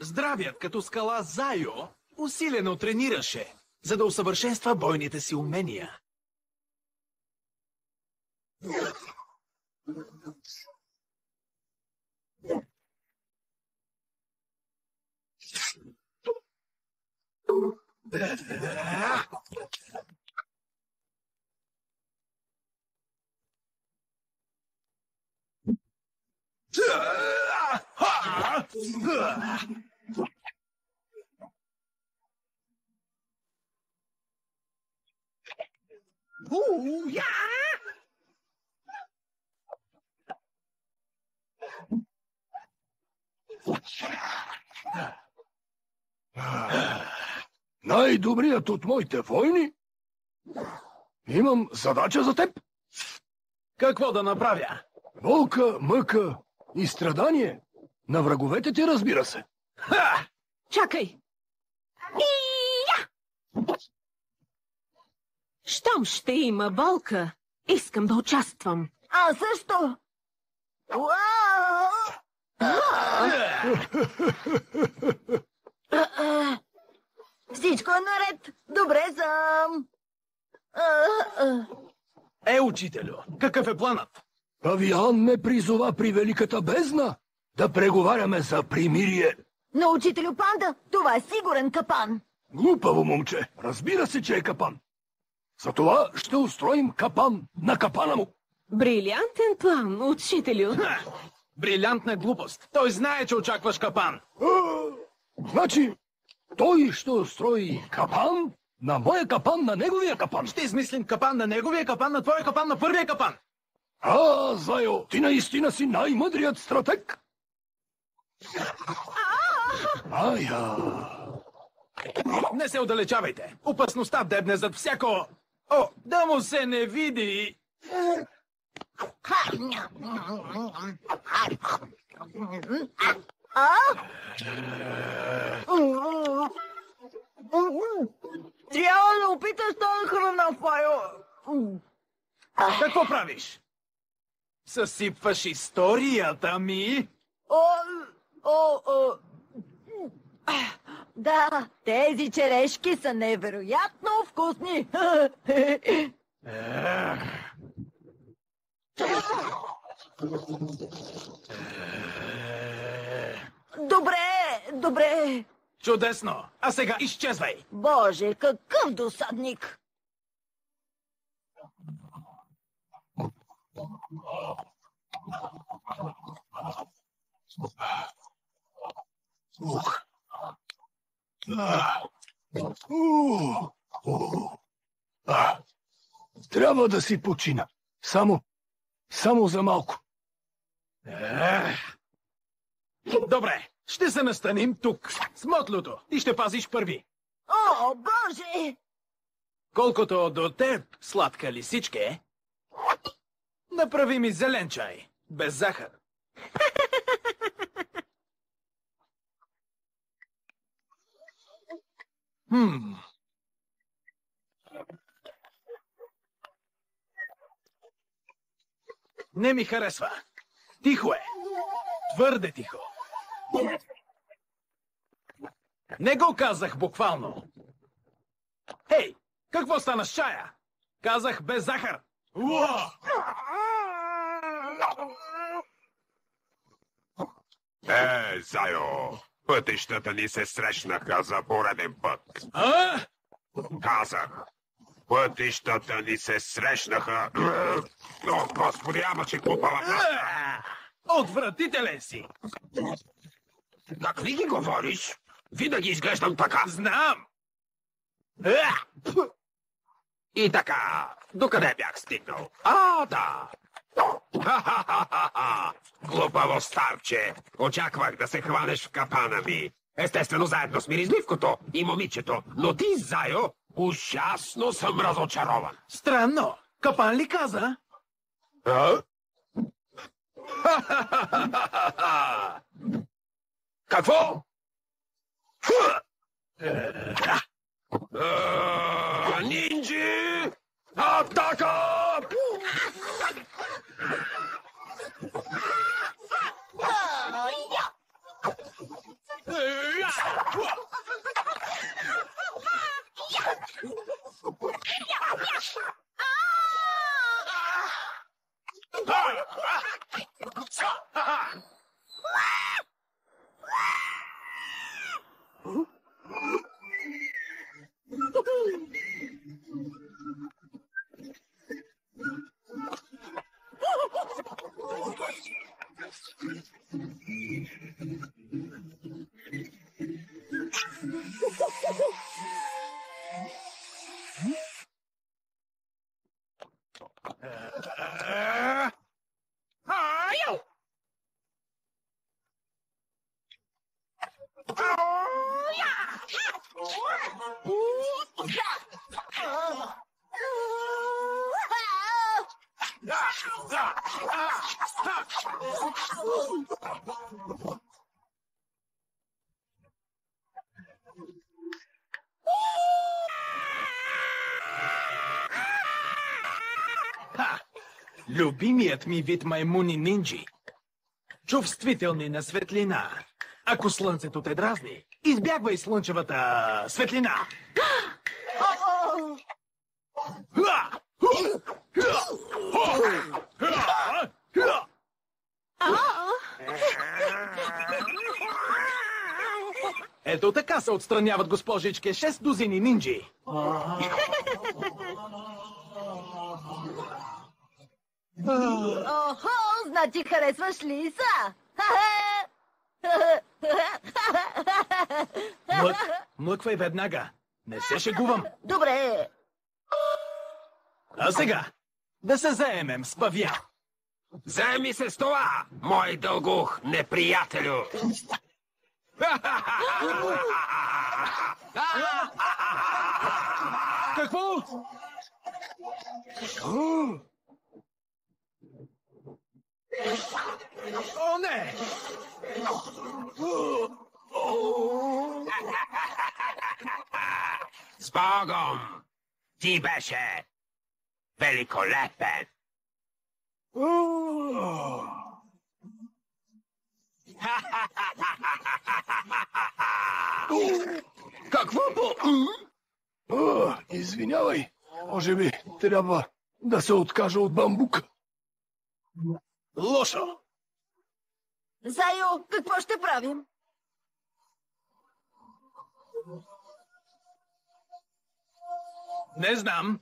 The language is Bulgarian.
Здравият като скала Зайо усилено тренираше, за да усъвършенства бойните си умения. Най-добрият от моите войни? Имам задача за теб. Какво да направя? Болка, мъка и страдание. На враговете ти, разбира се. Ха! Чакай! Щом ще има болка, искам да участвам. Аз също! Всичко е наред. Добре съм. Учителю, какъв е планът? Павиан ме призова при Великата бездна да преговаряме за примирие. Но, учителю Панда, това е сигурен капан. Глупаво момче. Разбира се, че е капан. Затова ще устроим капан на капана му. Брилянтен план, учителю. Брилянтна глупост. Той знае, че очакваш капан. Значи, той ще устрои капан на моя капан, на неговия капан. Ще измислим капан на неговия капан, на твоя капан, на първия капан. Зайо, ти наистина си най-мъдрият стратег. Не се отдалечавайте. Опасността дебне зад всяко... да му се не види. Трябва да опиташ тази храна, Файо. Какво правиш? Съсипваш историята ми? Да, тези черешки са невероятно вкусни. Добре. Чудесно. А сега изчезвай. Боже, какъв досадник. Трябва да си почина. Само за малко. Добре, ще се настаним тук, с Мотлото. Ти ще пазиш първи. О, Боже! Колкото до теб, сладка лисичке, направи ми зелен чай, без захар. Не ми харесва. Тихо е. Твърде тихо. Не го казах буквално. Хей, какво стана с чая? Казах без захар. Зайо, пътищата ни се срещнаха за пореден път. Казах, пътищата ни се срещнаха... О, Господи, ама че глупава праска! Отвратителен си! Какви ги говориш? Винаги изглеждам така. Знам! И така, докъде бях стигнал? Да! Глупаво старче! Очаквах да се хванеш в капана ми. Естествено, заедно с миризливкото и момичето. Но ти, Зайо, ужасно съм разочарован. Странно. Капан ли каза? Какво? Нинджи! Атака! Ха! Любимият ми вид маймуни нинджи. Чувствителни на светлина. Ако слънцето те дразни, избягвай слънчевата светлина. Ето така се отстраняват, госпожичке, 6 дузини нинджи. Охо, значи харесваш Лиса? Млъквай веднага. Не се шегувам. Добре. А сега да се заемем с Павиан. Заеми се с това, мой дългух неприятелю. Какво? О, не! С Богом! Ти беше великолепен. Какво по... Извинявай. Може би трябва да се откажа от бамбука. Лошо! Зайо, какво ще правим? Не знам.